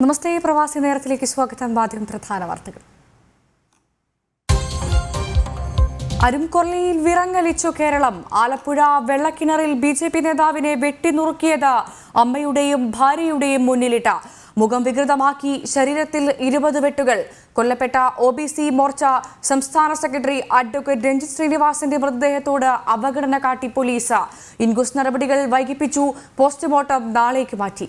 നമസ്തേ പ്രവാസി നേരത്തിലേക്ക് സ്വാഗതം. ആദ്യം പ്രധാന വാർത്തകൾ. അരുംകൊല്ലയിൽ വിറങ്ങലിച്ചു കേരളം. ആലപ്പുഴ വെള്ളക്കിണറിൽ ബിജെപി നേതാവിനെ വെട്ടിനുറുക്കിയത് അമ്മയുടെയും ഭാര്യയുടെയും മുന്നിലിട്ട. മുഖം വികൃതമാക്കി ശരീരത്തിൽ 20 വെട്ടുകൾ. കൊല്ലപ്പെട്ട OBC മോർച്ച സംസ്ഥാന സെക്രട്ടറി അഡ്വക്കേറ്റ് രഞ്ജിത്ത് ശ്രീനിവാസിന്റെ മൃതദേഹത്തോട് അവഗണന കാട്ടി പോലീസ്. ഇൻക്വസ്റ്റ് നടപടികൾ വൈകിപ്പിച്ചു. പോസ്റ്റ്മോർട്ടം നാളേക്ക് മാറ്റി.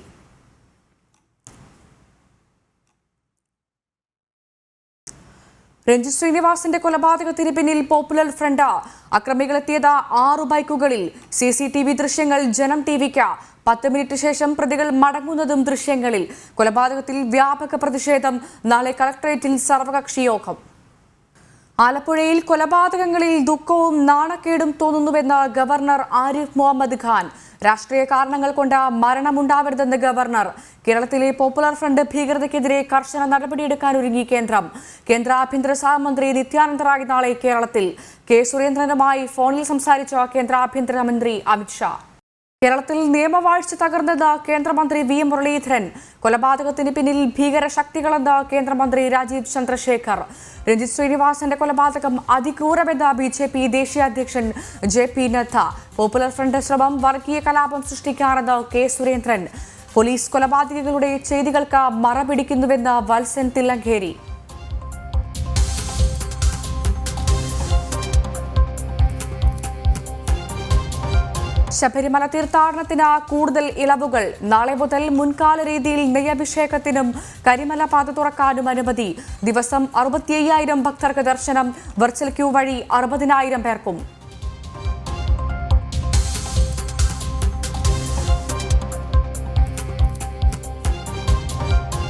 രഞ്ജിത്ത് ശ്രീനിവാസിന്റെ കൊലപാതകത്തിന് പിന്നിൽ പോപ്പുലർ ഫ്രണ്ട്. അക്രമികളെത്തിയത് 6 ബൈക്കുകളിൽ. CCTV ദൃശ്യങ്ങൾ ജനം TVക്ക്. 10 മിനിറ്റ് ശേഷം പ്രതികൾ മടങ്ങുന്നതും ദൃശ്യങ്ങളിൽ. കൊലപാതകത്തിൽ വ്യാപക പ്രതിഷേധം. നാളെ കളക്ടറേറ്റിൽ സർവകക്ഷി യോഗം. ആലപ്പുഴയിൽ കൊലപാതകങ്ങളിൽ ദുഃഖവും നാണക്കേടും തോന്നുന്നുവെന്ന് ഗവർണർ ആരിഫ് മുഹമ്മദ് ഖാൻ. രാഷ്ട്രീയ കാരണങ്ങൾ കൊണ്ട് മരണമുണ്ടാവരുതെന്ന് ഗവർണർ. കേരളത്തിലെ പോപ്പുലർ ഫ്രണ്ട് ഭീകരതയ്ക്കെതിരെ കർശന നടപടിയെടുക്കാൻ ഒരുങ്ങി കേന്ദ്രം. കേന്ദ്ര ആഭ്യന്തര സഹമന്ത്രി നിത്യാനന്ദ റായ് നാളെ കേരളത്തിൽ. K. സുരേന്ദ്രനുമായി ഫോണിൽ സംസാരിച്ച കേന്ദ്ര ആഭ്യന്തരമന്ത്രി അമിത്ഷാ. കേരളത്തിൽ നിയമവാഴ്ച തകർന്നത് കേന്ദ്രമന്ത്രി V. മുരളീധരൻ. കൊലപാതകത്തിന് പിന്നിൽ ഭീകരശക്തികളെന്ന് കേന്ദ്രമന്ത്രി രാജീവ് ചന്ദ്രശേഖർ. രഞ്ജിത്ത് ശ്രീനിവാസന്റെ കൊലപാതകം അതിക്രൂരമെന്ന് BJP ദേശീയ അധ്യക്ഷൻ JP നദ്ദ. പോപ്പുലർ ഫ്രണ്ട് ശ്രമം വർഗീയ കലാപം സൃഷ്ടിക്കാനെന്ന് K. സുരേന്ദ്രൻ. പോലീസ് കൊലപാതകികളുടെ ചെയ്തികൾക്ക് മറപിടിക്കുന്നുവെന്ന് വത്സൻ തില്ലങ്കേരി. ശബരിമല തീർത്ഥാടനത്തിന് കൂടുതൽ ഇളവുകൾ. നാളെ മുതൽ മുൻകാല രീതിയിൽ നെയ്യഭിഷേകത്തിനും കരിമല പാത തുറക്കാനും അനുമതി. ദിവസം 65,000 ഭക്തർക്ക് ദർശനം. വെർച്വൽ ക്യൂ വഴി 60,000 പേർക്കും.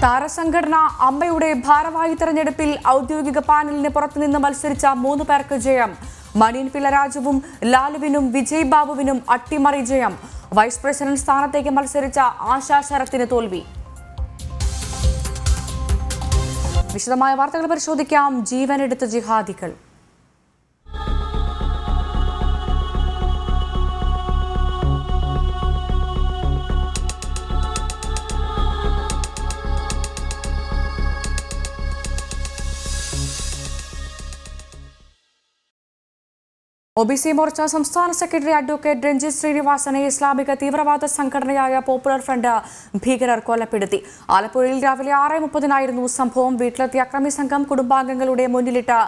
താരസംഘടന അമ്മയുടെ ഭാരവാഹി തെരഞ്ഞെടുപ്പിൽ ഔദ്യോഗിക പാനലിന് പുറത്തുനിന്ന് മത്സരിച്ച 3 പേർക്ക് ജയം. മണിയൻ പിള്ളരാജുവും ലാലുവിനും വിജയ് ബാബുവിനും അട്ടിമറി ജയം. വൈസ് പ്രസിഡന്റ് സ്ഥാനത്തേക്ക് മത്സരിച്ച ആശാ ശരത്തിന് തോൽവി. വിശദമായ വാർത്തകൾ പരിശോധിക്കാം. ജീവനെടുത്ത ജിഹാദികൾ. OBC മോർച്ച സംസ്ഥാന സെക്രട്ടറി അഡ്വക്കേറ്റ് രഞ്ജിത്ത് ശ്രീനിവാസനെ ഇസ്ലാമിക തീവ്രവാദ സംഘടനയായ പോപ്പുലർ ഫ്രണ്ട് ഭീകരർ കൊലപ്പെടുത്തി. ആലപ്പുഴയിൽ രാവിലെ 6:30 സംഭവം. വീട്ടിലെത്തിയ അക്രമി സംഘം കുടുംബാംഗങ്ങളുടെ മുന്നിലിട്ട്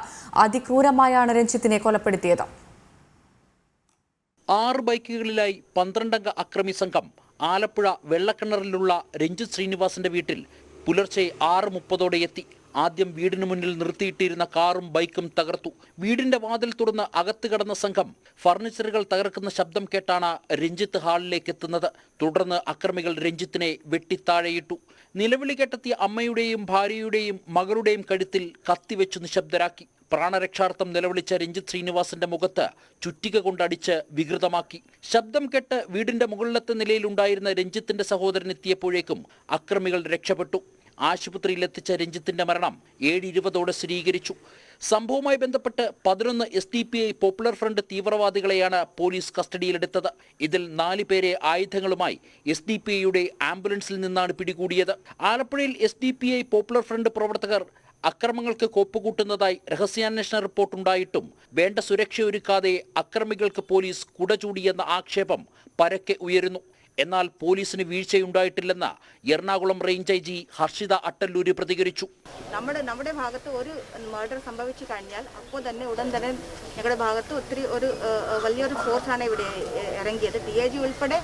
അതിക്രൂരമായാണ് രഞ്ജിത്തിനെ കൊലപ്പെടുത്തിയത്. 6 ബൈക്കുകളിലായി 12 അംഗ അക്രമി സംഘം ആലപ്പുഴ വെള്ളക്കിണറിലുള്ള രഞ്ജിത്ത് ശ്രീനിവാസന്റെ വീട്ടിൽ പുലർച്ചെ 6:30 എത്തി. ആദ്യം വീടിന് മുന്നിൽ നിർത്തിയിട്ടിരുന്ന കാറും ബൈക്കും തകർത്തു. വീടിന്റെ വാതിൽ തുറന്ന് അകത്ത് കടന്ന സംഘം ഫർണിച്ചറുകൾ തകർക്കുന്ന ശബ്ദം കേട്ടാണ് രഞ്ജിത്ത് ഹാളിലേക്ക് എത്തുന്നത്. തുടർന്ന് അക്രമികൾ രഞ്ജിത്തിനെ വെട്ടിത്താഴെയിട്ടു. നിലവിളി കേട്ടെത്തിയ അമ്മയുടെയും ഭാര്യയുടെയും മകളുടെയും കഴുത്തിൽ കത്തിവെച്ചു നിശബ്ദരാക്കി. പ്രാണരക്ഷാർത്ഥം നിലവിളിച്ച രഞ്ജിത്ത് ശ്രീനിവാസന്റെ മുഖത്ത് ചുറ്റിക കൊണ്ടടിച്ച് വികൃതമാക്കി. ശബ്ദം കേട്ട് വീടിന്റെ മുകളിലത്തെ നിലയിലുണ്ടായിരുന്ന രഞ്ജിത്തിന്റെ സഹോദരൻ എത്തിയപ്പോഴേക്കും അക്രമികൾ രക്ഷപ്പെട്ടു. ആശുപത്രിയിൽ എത്തിച്ച രഞ്ജിത്തിന്റെ മരണം 7:20 സ്ഥിരീകരിച്ചു. സംഭവവുമായി ബന്ധപ്പെട്ട് 11 SDPI പോപ്പുലർ ഫ്രണ്ട് തീവ്രവാദികളെയാണ് പോലീസ് കസ്റ്റഡിയിലെടുത്തത്. ഇതിൽ 4 പേരെ ആയുധങ്ങളുമായി SDPIയുടെ ആംബുലൻസിൽ നിന്നാണ് പിടികൂടിയത്. ആലപ്പുഴയിൽ SDPI പോപ്പുലർ ഫ്രണ്ട് പ്രവർത്തകർ അക്രമങ്ങൾക്ക് കോപ്പുകൂട്ടുന്നതായി രഹസ്യാന്വേഷണ റിപ്പോർട്ടുണ്ടായിട്ടും വേണ്ട സുരക്ഷയൊരുക്കാതെ അക്രമികൾക്ക് പോലീസ് കുടചൂടിയെന്ന ആക്ഷേപം പരക്കെ ഉയരുന്നു. എന്നാൽ പോലീസിന് വീഴ്ചയുണ്ടായിട്ടില്ലെന്ന് എറണാകുളം റേഞ്ച് IG ഹർഷിത അട്ടല്ലൂര് പ്രതികരിച്ചു. നമ്മുടെ ഭാഗത്ത് ഒരു മർഡർ സംഭവിച്ചു കഴിഞ്ഞാൽ അപ്പോൾ തന്നെ ഉടൻ തന്നെ ഞങ്ങളുടെ ഭാഗത്ത് വലിയൊരു ഫോഴ്സാണ് ഇവിടെ ഇറങ്ങിയത്. DIG ഉൾപ്പെടെ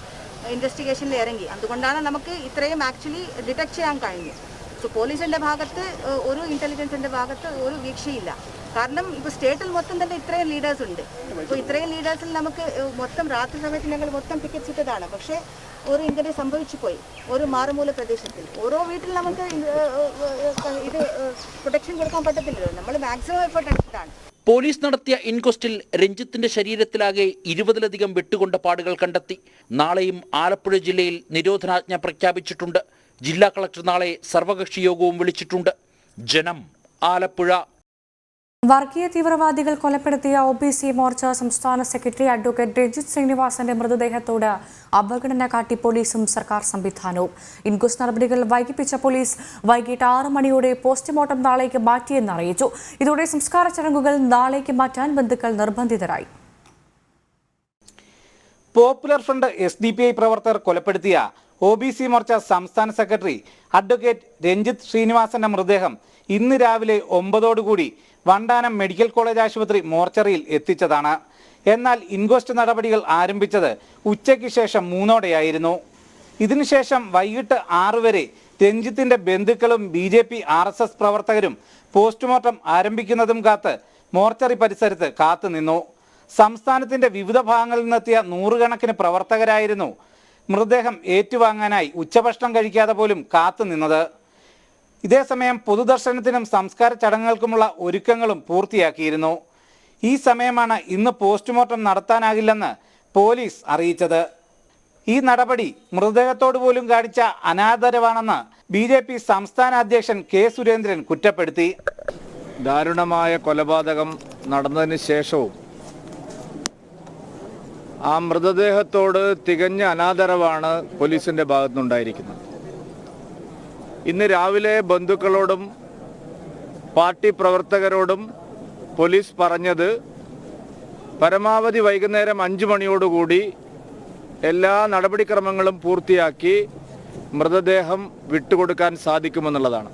ഇൻവെസ്റ്റിഗേഷനിൽ ഇറങ്ങി. അതുകൊണ്ടാണ് നമുക്ക് ഇത്രയും ആക്ച്വലി ഡിറ്റക്ട് ചെയ്യാൻ കഴിഞ്ഞത്. സോ പോലീസിന്റെ ഭാഗത്ത് ഒരു ഇന്റലിജൻസിന്റെ ഭാഗത്ത് ഒരു വീഴ്ചയില്ല. കാരണം ഇപ്പോൾ സ്റ്റേറ്റിൽ മൊത്തം തന്നെ ഇത്രയും ലീഡേഴ്സ് ഉണ്ട്. അപ്പോൾ ഇത്രയും ലീഡേഴ്സിൽ നമുക്ക് മൊത്തം രാത്രി സമയത്ത് ഞങ്ങൾ മൊത്തം ടിക്കറ്റ്സ് ഇട്ടതാണ്. പക്ഷേ ഒരു ഇങ്ങനെ സംഭവിച്ചു പോയി. ഒരു മാറുമൂല പ്രദേശത്തിൽ ഓരോ വീട്ടിൽ നമുക്ക് ഇത് പ്രൊട്ടക്ഷൻ കൊടുക്കാൻ പറ്റത്തില്ലല്ലോ. നമ്മൾ മാക്സിമം എഫേർട്ട് എടുത്തതാണ്. പോലീസ് നടത്തിയ ഇൻക്വസ്റ്റിൽ രഞ്ജിത്തിന്റെ ശരീരത്തിലാകെ 20ലധികം വെട്ടുകൊണ്ട പാടുകൾ കണ്ടെത്തി. നാളെയും ആലപ്പുഴ ജില്ലയിൽ നിരോധനാജ്ഞ പ്രഖ്യാപിച്ചിട്ടുണ്ട്. ജില്ലാ കളക്ടർ നാളെ സർവകക്ഷി യോഗവും വിളിച്ചിട്ടുണ്ട്. ജനം, ആലപ്പുഴ. വർഗീയ തീവ്രവാദികൾ കൊലപ്പെടുത്തിയ OBC മോർച്ച സംസ്ഥാന സെക്രട്ടറി അഡ്വക്കേറ്റ് രഞ്ജിത്ത് ശ്രീനിവാസന്റെ മൃതദേഹത്തോട് അവഗണന കാട്ടി പോലീസും സർക്കാർ സംവിധാനവും. ഇൻക്വസ്റ്റ് നടപടികൾ വൈകിപ്പിച്ച പോലീസ് വൈകിട്ട് 6 മണിയോടെ പോസ്റ്റ്മോർട്ടം നാളേക്ക് മാറ്റിയെന്ന് അറിയിച്ചു. ഇതോടെ സംസ്കാര ചടങ്ങുകൾ നാളേക്ക് മാറ്റാൻ ബന്ധുക്കൾ നിർബന്ധിതരായി. പോപ്പുലർ ഫ്രണ്ട് SDPI പ്രവർത്തകർ കൊലപ്പെടുത്തിയ OBC മോർച്ച സംസ്ഥാന സെക്രട്ടറി അഡ്വക്കേറ്റ് രഞ്ജിത്ത് ശ്രീനിവാസന്റെ മൃതദേഹം ഇന്ന് രാവിലെ 9 വണ്ടാനം മെഡിക്കൽ കോളേജ് ആശുപത്രി മോർച്ചറിയിൽ എത്തിച്ചതാണ്. എന്നാൽ ഇൻക്വസ്റ്റ് നടപടികൾ ആരംഭിച്ചത് ഉച്ചയ്ക്ക് ശേഷം 3 ഇതിനുശേഷം വൈകിട്ട് 6 വരെ രഞ്ജിത്തിന്റെ ബന്ധുക്കളും BJP RSS പ്രവർത്തകരും പോസ്റ്റ്മോർട്ടം ആരംഭിക്കുന്നതും കാത്ത് മോർച്ചറി പരിസരത്ത് കാത്തുനിന്നു. സംസ്ഥാനത്തിന്റെ വിവിധ ഭാഗങ്ങളിൽ നിന്നെത്തിയ 100 കണക്കിന് പ്രവർത്തകരായിരുന്നു മൃതദേഹം ഏറ്റുവാങ്ങാനായി ഉച്ചഭക്ഷണം കഴിക്കാതെ പോലും കാത്തുനിന്നത്. ഇതേസമയം പൊതുദർശനത്തിനും സംസ്കാര ചടങ്ങുകൾക്കുമുള്ള ഒരുക്കങ്ങളും പൂർത്തിയാക്കിയിരുന്നു. ഈ സമയമാണ് ഇന്ന് പോസ്റ്റ്മോർട്ടം നടത്താനാകില്ലെന്ന് പോലീസ് അറിയിച്ചത്. ഈ നടപടി മൃതദേഹത്തോട് പോലും കാണിച്ച അനാദരവാണെന്ന് BJP സംസ്ഥാന അധ്യക്ഷൻ K. സുരേന്ദ്രൻ കുറ്റപ്പെടുത്തി. ദാരുണമായ കൊലപാതകം നടന്നതിന് ശേഷവും ആ മൃതദേഹത്തോട് തികഞ്ഞ അനാദരവാണ് പോലീസിന്റെ ഭാഗത്തുനിന്നുണ്ടായിരിക്കുന്നത്. ഇന്ന് രാവിലെ ബന്ധുക്കളോടും പാർട്ടി പ്രവർത്തകരോടും പോലീസ് പറഞ്ഞത് പരമാവധി വൈകുന്നേരം 5 മണിയോടുകൂടി എല്ലാ നടപടിക്രമങ്ങളും പൂർത്തിയാക്കി മൃതദേഹം വിട്ടുകൊടുക്കാൻ സാധിക്കുമെന്നുള്ളതാണ്.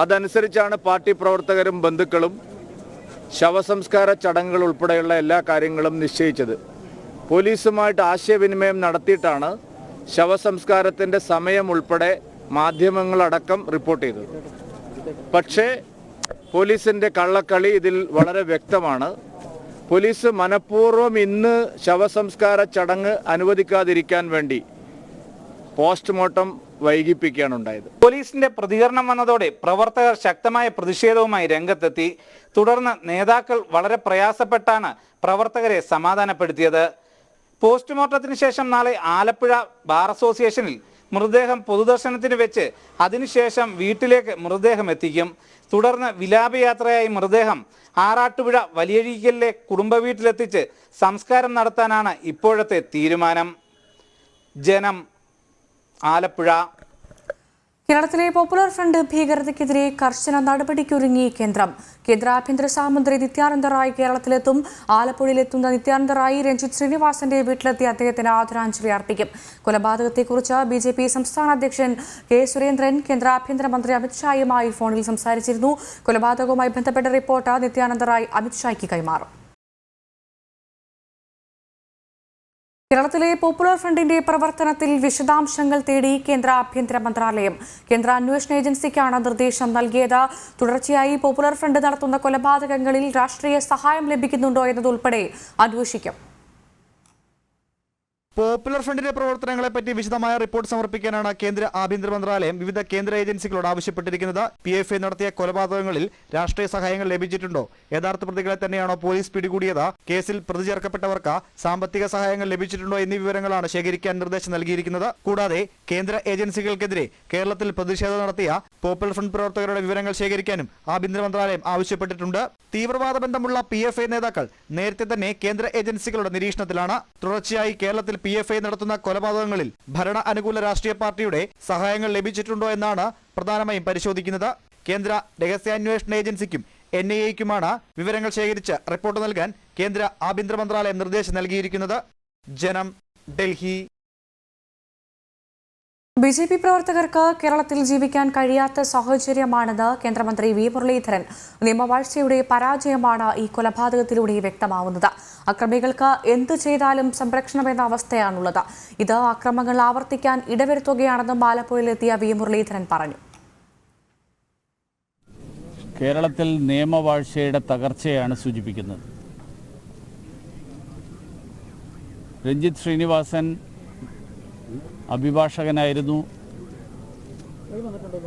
അതനുസരിച്ചാണ് പാർട്ടി പ്രവർത്തകരും ബന്ധുക്കളും ശവസംസ്കാര ചടങ്ങുകൾ ഉൾപ്പെടെയുള്ള എല്ലാ കാര്യങ്ങളും നിശ്ചയിച്ചത്. പോലീസുമായിട്ട് ആശയവിനിമയം നടത്തിയിട്ടാണ് ശവസംസ്കാരത്തിൻ്റെ സമയം ഉൾപ്പെടെ മാധ്യമങ്ങളടക്കം റിപ്പോർട്ട് ചെയ്തത്. പക്ഷേ പോലീസിൻ്റെ കള്ളക്കളി ഇതിൽ വളരെ വ്യക്തമാണ്. പോലീസ് മനഃപൂർവ്വം ഇന്ന് ശവസംസ്കാര ചടങ്ങ് അനുവദിക്കാതിരിക്കാൻ വേണ്ടി പോസ്റ്റ്മോർട്ടം വൈകിപ്പിക്കുകയാണ് ഉണ്ടായത്. പോലീസിന്റെ പ്രതികരണം വന്നതോടെ പ്രവർത്തകർ ശക്തമായ പ്രതിഷേധവുമായി രംഗത്തെത്തി. തുടർന്ന് നേതാക്കൾ വളരെ പ്രയാസപ്പെട്ടാണ് പ്രവർത്തകരെ സമാധാനപ്പെടുത്തിയത്. പോസ്റ്റ്മോർട്ടത്തിന് ശേഷം നാളെ ആലപ്പുഴ ബാർ അസോസിയേഷനിൽ മൃതദേഹം പൊതുദർശനത്തിന് വെച്ച് അതിനുശേഷം വീട്ടിലേക്ക് മൃതദേഹം എത്തിക്കും. തുടർന്ന് വിലാപയാത്രയായി മൃതദേഹം ആറാട്ടുപുഴ വലിയഴീക്കലിലെ കുടുംബ വീട്ടിലെത്തിച്ച് സംസ്കാരം നടത്താനാണ് ഇപ്പോഴത്തെ തീരുമാനം. ജനം, ആലപ്പുഴ. കേരളത്തിലെ പോപ്പുലർ ഫ്രണ്ട് ഭീകരതയ്ക്കെതിരെ കർശന നടപടിക്കൊരുങ്ങി കേന്ദ്രം. കേന്ദ്ര ആഭ്യന്തര സഹമന്ത്രി നിത്യാനന്ദ റായ് കേരളത്തിലെത്തും. ആലപ്പുഴയിലെത്തുന്ന നിത്യാനന്ദ റായ് രഞ്ജിത്ത് ശ്രീനിവാസന്റെ വീട്ടിലെത്തി അദ്ദേഹത്തിന് ആദരാഞ്ജലി അർപ്പിക്കും. കൊലപാതകത്തെക്കുറിച്ച് BJP സംസ്ഥാന അധ്യക്ഷൻ K. സുരേന്ദ്രൻ കേന്ദ്ര ആഭ്യന്തരമന്ത്രി അമിത്ഷായുമായി ഫോണിൽ സംസാരിച്ചിരുന്നു. കൊലപാതകവുമായി ബന്ധപ്പെട്ട റിപ്പോർട്ട് നിത്യാനന്ദ റായ് അമിത്ഷായ്ക്ക് കൈമാറും. കേരളത്തിലെ പോപ്പുലർ ഫ്രണ്ടിന്റെ പ്രവർത്തനത്തിൽ വിശദാംശങ്ങൾ തേടി കേന്ദ്ര ആഭ്യന്തര മന്ത്രാലയം കേന്ദ്ര അന്വേഷണ ഏജൻസിക്കാണ് നിർദ്ദേശം നൽകിയത്. തുടർച്ചയായി പോപ്പുലർ ഫ്രണ്ട് നടത്തുന്ന കൊലപാതകങ്ങളിൽ രാഷ്ട്രീയ സഹായം ലഭിക്കുന്നുണ്ടോ എന്നതുൾപ്പെടെ അന്വേഷിക്കും. പോപ്പുലർ ഫ്രണ്ടിന്റെ പ്രവർത്തനങ്ങളെപ്പറ്റി വിശദമായ റിപ്പോർട്ട് സമർപ്പിക്കാനാണ് കേന്ദ്ര ആഭ്യന്തര മന്ത്രാലയം വിവിധ കേന്ദ്ര ഏജൻസികളോട് ആവശ്യപ്പെട്ടിരിക്കുന്നത്. PFI നടത്തിയ കൊലപാതകങ്ങളിൽ രാഷ്ട്രീയ സഹായങ്ങൾ ലഭിച്ചിട്ടുണ്ടോ? യഥാർത്ഥ പ്രതികളെ തന്നെയാണോ പോലീസ് പിടികൂടിയത്? കേസിൽ പ്രതി ചേർക്കപ്പെട്ടവർക്ക് സാമ്പത്തിക സഹായങ്ങൾ ലഭിച്ചിട്ടുണ്ടോ എന്നീ വിവരങ്ങളാണ് ശേഖരിക്കാൻ നിർദ്ദേശം നൽകിയിരിക്കുന്നത്. കൂടാതെ കേന്ദ്ര ഏജൻസികൾക്കെതിരെ കേരളത്തിൽ പ്രതിഷേധം നടത്തിയ പോപ്പുലർ ഫ്രണ്ട് പ്രവർത്തകരുടെ വിവരങ്ങൾ ശേഖരിക്കാനും ആഭ്യന്തര മന്ത്രാലയം ആവശ്യപ്പെട്ടിട്ടുണ്ട്. തീവ്രവാദ ബന്ധമുള്ള PFI നേതാക്കൾ നേരത്തെ തന്നെ കേന്ദ്ര ഏജൻസികളുടെ നിരീക്ഷണത്തിലാണ്. തുടർച്ചയായി കേരളത്തിൽ PFI നടത്തുന്ന കൊലപാതകങ്ങളിൽ ഭരണ അനുകൂല രാഷ്ട്രീയ പാർട്ടിയുടെ സഹായങ്ങൾ ലഭിച്ചിട്ടുണ്ടോ എന്നാണ് പ്രധാനമായും പരിശോധിക്കുന്നത്. കേന്ദ്ര രഹസ്യാന്വേഷണ ഏജൻസിക്കും NIA-ക്കുമാണ് വിവരങ്ങൾ ശേഖരിച്ച് റിപ്പോർട്ട് നൽകാൻ കേന്ദ്ര ആഭ്യന്തര മന്ത്രാലയം നിർദ്ദേശം നൽകിയിരിക്കുന്നത്. ജനം, ഡൽഹി. BJP പ്രവർത്തകർക്ക് കേരളത്തിൽ ജീവിക്കാൻ കഴിയാത്ത സാഹചര്യമാണെന്ന് കേന്ദ്രമന്ത്രി V. മുരളീധരൻ. നിയമവാഴ്ചയുടെ പരാജയമാണ് ഈ കൊലപാതകത്തിലൂടെ വ്യക്തമാവുന്നത്. അക്രമികൾക്ക് എന്തു ചെയ്താലും സംരക്ഷണമെന്ന അവസ്ഥയാണുള്ളത്. ഇത് അക്രമങ്ങൾ ആവർത്തിക്കാൻ ഇടവരുത്തുകയാണെന്നും ആലപ്പുഴയിലെത്തിയ V. മുരളീധരൻ പറഞ്ഞു. കേരളത്തിൽ നിയമവാഴ്ചയുടെ തകർച്ചയാണ് സൂചിപ്പിക്കുന്നത്. രഞ്ജിത്ത് ശ്രീനിവാസൻ അഭിഭാഷകനായിരുന്നു,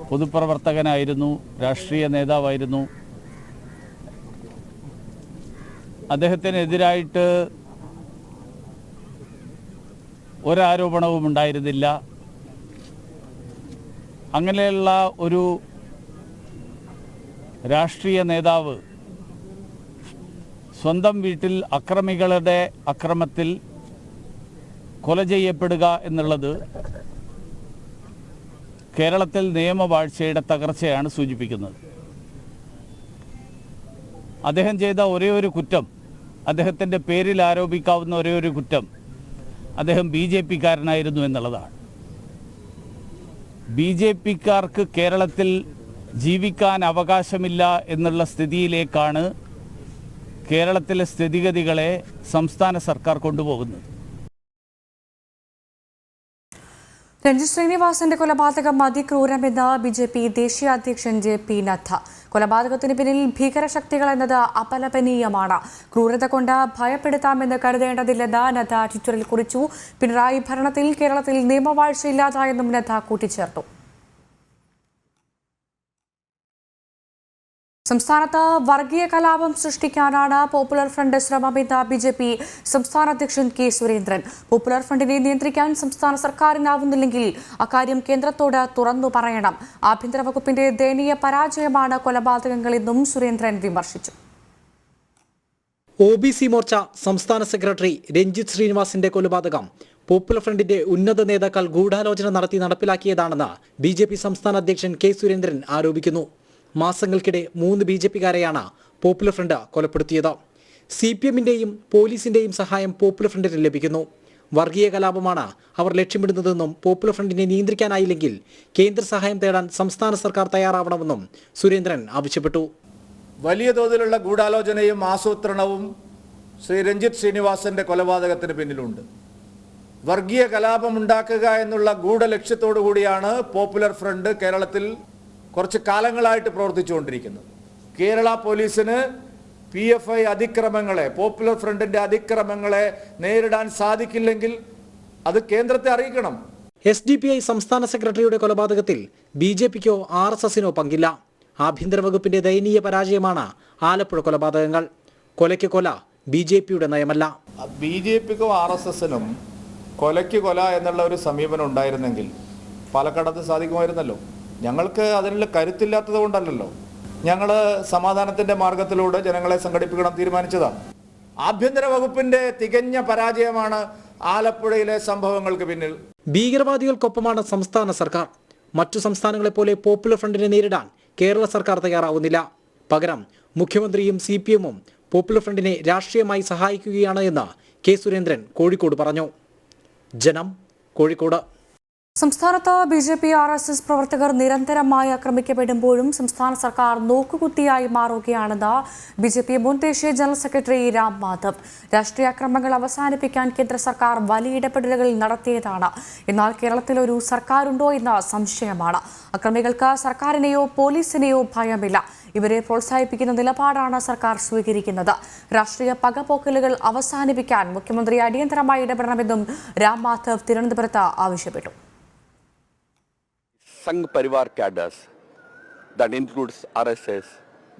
പൊതുപ്രവർത്തകനായിരുന്നു, രാഷ്ട്രീയ നേതാവായിരുന്നു. അദ്ദേഹത്തിനെതിരായിട്ട് ഒരാരോപണവും ഉണ്ടായിരുന്നില്ല. അങ്ങനെയുള്ള ഒരു രാഷ്ട്രീയ നേതാവ് സ്വന്തം വീട്ടിൽ അക്രമികളുടെ അക്രമത്തിൽ കൊല ചെയ്യപ്പെടുക എന്നുള്ളത് കേരളത്തിൽ നിയമവാഴ്ചയുടെ തകർച്ചയാണ് സൂചിപ്പിക്കുന്നത്. അദ്ദേഹം ചെയ്ത ഒരേ ഒരു കുറ്റം, അദ്ദേഹത്തിൻ്റെ പേരിൽ ആരോപിക്കാവുന്ന ഒരേ ഒരു കുറ്റം, അദ്ദേഹം BJP-കാരനായിരുന്നു എന്നുള്ളതാണ്. BJP-കാർക്ക് കേരളത്തിൽ ജീവിക്കാൻ അവകാശമില്ല എന്നുള്ള സ്ഥിതിയിലേക്കാണ് കേരളത്തിലെ സ്ഥിതിഗതികളെ സംസ്ഥാന സർക്കാർ കൊണ്ടുപോകുന്നത്. രഞ്ജിത് ശ്രീനിവാസന്റെ കൊലപാതകം അതിക്രൂരമെന്ന് BJP ദേശീയ അധ്യക്ഷൻ JP നദ്ദ. കൊലപാതകത്തിന് പിന്നിൽ ഭീകരശക്തികൾ എന്നത് അപലപനീയമാണ്. ക്രൂരത കൊണ്ട് ഭയപ്പെടുത്താമെന്ന് കരുതേണ്ടതില്ലെന്ന് നദ്ദ ട്വിറ്ററിൽ കുറിച്ചു. പിണറായി ഭരണത്തിൽ കേരളത്തിൽ നിയമവാഴ്ചയില്ലാതായെന്നും നദ്ദ കൂട്ടിച്ചേർത്തു. സംസ്ഥാനത്ത് വർഗീയ കലാപം സൃഷ്ടിക്കാനാണ് പോപ്പുലർ ഫ്രണ്ട് ശ്രമമെന്ന് BJP സംസ്ഥാന അധ്യക്ഷൻ K സുരേന്ദ്രൻ. പോപ്പുലർ ഫ്രണ്ടിനെ നിയന്ത്രിക്കാൻ സംസ്ഥാന സർക്കാരിനാവുന്നില്ലെങ്കിൽ അക്കാര്യം കേന്ദ്രത്തോട് തുറന്നു പറയണം. ആഭ്യന്തര വകുപ്പിന്റെ ദയനീയ പരാജയമാണ് കൊലപാതകങ്ങളെന്നും സുരേന്ദ്രൻ വിമർശിച്ചു. OBC മോർച്ച സംസ്ഥാന സെക്രട്ടറി രഞ്ജിത്ത് ശ്രീനിവാസിന്റെ കൊലപാതകം പോപ്പുലർ ഫ്രണ്ടിന്റെ ഉന്നത നേതാക്കൾ ഗൂഢാലോചന നടത്തി നടപ്പിലാക്കിയതാണെന്ന് BJP സംസ്ഥാന അധ്യക്ഷൻ K സുരേന്ദ്രൻ ആരോപിക്കുന്നു. മാസങ്ങൾക്കിടെ 3 BJP-കാരെയാണ് പോപ്പുലർ ഫ്രണ്ട് കൊലപ്പെടുത്തിയത്. CPM-ന്റെയും പോലീസിന്റെയും സഹായം പോപ്പുലർ ഫ്രണ്ടിന് ലഭിക്കുന്നു. വർഗീയ കലാപമാണ് അവർ ലക്ഷ്യമിടുന്നതെന്നും പോപ്പുലർ ഫ്രണ്ടിനെ നിയന്ത്രിക്കാനായില്ലെങ്കിൽ കേന്ദ്ര സഹായം തേടാൻ സംസ്ഥാന സർക്കാർ തയ്യാറാവണമെന്നും സുരേന്ദ്രൻ ആവശ്യപ്പെട്ടു. വലിയ തോതിലുള്ള ഗൂഢാലോചനയും ആസൂത്രണവും ശ്രീ രഞ്ജിത്ത് ശ്രീനിവാസന്റെ കൊലപാതകത്തിന് പിന്നിലുണ്ട്. വർഗീയ കലാപം ഉണ്ടാക്കുക എന്നുള്ള ഗൂഢലക്ഷ്യത്തോടു കൂടിയാണ് പോപ്പുലർ ഫ്രണ്ട് കേരളത്തിൽ കുറച്ച് കാലങ്ങളായിട്ട് പ്രവർത്തിച്ചുകൊണ്ടിരിക്കുന്നത്. കേരള പോലീസിന് PFI അതിക്രമങ്ങളെ, പോപ്പുലർ ഫ്രണ്ടിന്റെ അതിക്രമങ്ങളെ നേരിടാൻ സാധിക്കില്ലെങ്കിൽ അത് കേന്ദ്രത്തെ അറിയിക്കണം. SDPI സംസ്ഥാന സെക്രട്ടറിയുടെ കൊലപാതകത്തിൽ BJP-ക്കോ RSS-നോ പങ്കില്ല. ആഭ്യന്തര വകുപ്പിന്റെ ദയനീയ പരാജയമാണ് ആലപ്പുഴ കൊലപാതകങ്ങൾ. കൊലയ്ക്ക് കൊല BJP-യുടെ നയമല്ല. BJP-ക്കും RSS-നും കൊലയ്ക്ക് കൊല എന്നുള്ള ഒരു സമീപനം ഉണ്ടായിരുന്നെങ്കിൽ പാലക്കാടത്ത് സാധിക്കുമായിരുന്നല്ലോ. ഞങ്ങൾക്ക് അതിനുള്ള കരുത്തില്ലാത്തത് കൊണ്ടല്ലല്ലോ ഞങ്ങൾ സമാധാനത്തിന്റെ മാർഗത്തിലൂടെ ജനങ്ങളെ സംഘടിപ്പിക്കണം തീരുമാനിച്ചതാണ്. ആഭ്യന്തര വകുപ്പിന്റെ തികഞ്ഞ പരാജയമാണ് ആലപ്പുഴയിലെ സംഭവങ്ങൾക്ക് പിന്നിൽ. ഭീകരവാദികൾക്കൊപ്പമാണ് സംസ്ഥാന സർക്കാർ. മറ്റു സംസ്ഥാനങ്ങളെപ്പോലെ പോപ്പുലർ ഫ്രണ്ടിനെ നേരിടാൻ കേരള സർക്കാർ തയ്യാറാവുന്നില്ല. പകരം മുഖ്യമന്ത്രിയും CPM-ഉം പോപ്പുലർ ഫ്രണ്ടിനെ രാഷ്ട്രീയമായി സഹായിക്കുകയാണ് എന്ന് K സുരേന്ദ്രൻ കോഴിക്കോട് പറഞ്ഞു. ജനം, കോഴിക്കോട്. സംസ്ഥാനത്ത് BJP RSS പ്രവർത്തകർ നിരന്തരമായി ആക്രമിക്കപ്പെടുമ്പോഴും സംസ്ഥാന സർക്കാർ നോക്കുകുത്തിയായി മാറുകയാണെന്ന് BJP മുൻ ദേശീയ ജനറൽ സെക്രട്ടറി രാം മാധവ്. രാഷ്ട്രീയ അക്രമങ്ങൾ അവസാനിപ്പിക്കാൻ കേന്ദ്ര സർക്കാർ വലിയ ഇടപെടലുകൾ നടത്തിയതാണ്. എന്നാൽ കേരളത്തിൽ ഒരു സർക്കാരുണ്ടോ എന്ന സംശയമാണ്. അക്രമികൾക്ക് സർക്കാരിനെയോ പോലീസിനെയോ ഭയമില്ല. ഇവരെ പ്രോത്സാഹിപ്പിക്കുന്ന നിലപാടാണ് സർക്കാർ സ്വീകരിക്കുന്നത്. രാഷ്ട്രീയ പകപോക്കലുകൾ അവസാനിപ്പിക്കാൻ മുഖ്യമന്ത്രി അടിയന്തരമായി ഇടപെടണമെന്നും രാം മാധവ് തിരുവനന്തപുരത്ത് ആവശ്യപ്പെട്ടു. Sangh Parivar cadres, that includes RSS,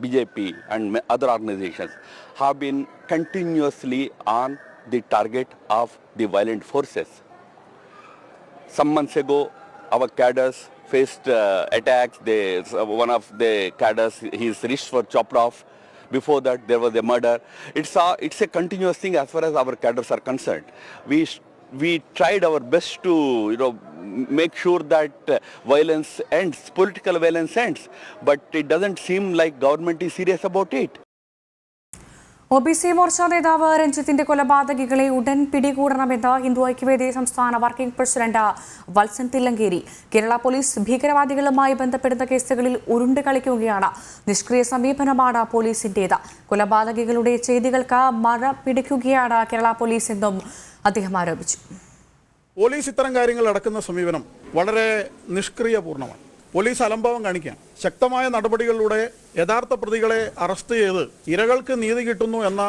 BJP and other organizations, have been continuously on the target of the violent forces. Some months ago, our cadres faced attacks. One of the cadres, his wrists were chopped off. Before that, there was a murder. It's a continuous thing as far as our cadres are concerned. We tried our best to make sure that violence ends, political violence ends, but it doesn't seem like government is serious about it. OBC Morcha നേതാവ് രഞ്ജിത്തിന്റെ കൊലപാതകികളെ ഉടൻ പിടികൂടണമെന്ന് ഹിന്ദു ഐക്യവേദി സംസ്ഥാന working president Valsan Thillankeri. Kerala police ഭീകരവാദികളുമായി ബന്ധപ്പെടുന്ന കേസുകളിൽ ഉരുണ്ട് കളിക്കുകയാണ്. നിഷ്ക്രിയ സമീപനമാണ് പോലീസിന്റേത്. കൊലപാതകികളുടെ ചെയ്തികൾക്ക് മറ പിടിക്കുകയാണ് കേരള പോലീസ് എന്നും അദ്ദേഹം ആരോപിച്ചു. പോലീസ് ഇത്തരം കാര്യങ്ങൾ അടക്കുന്ന സമീപനം വളരെ നിഷ്ക്രിയപൂർണ്ണമാണ്. പോലീസ് അലംഭാവം കാണിക്കാൻ ശക്തമായ നടപടികളിലൂടെ യഥാർത്ഥ പ്രതികളെ അറസ്റ്റ് ചെയ്ത് ഇരകൾക്ക് നീതി കിട്ടുന്നു എന്ന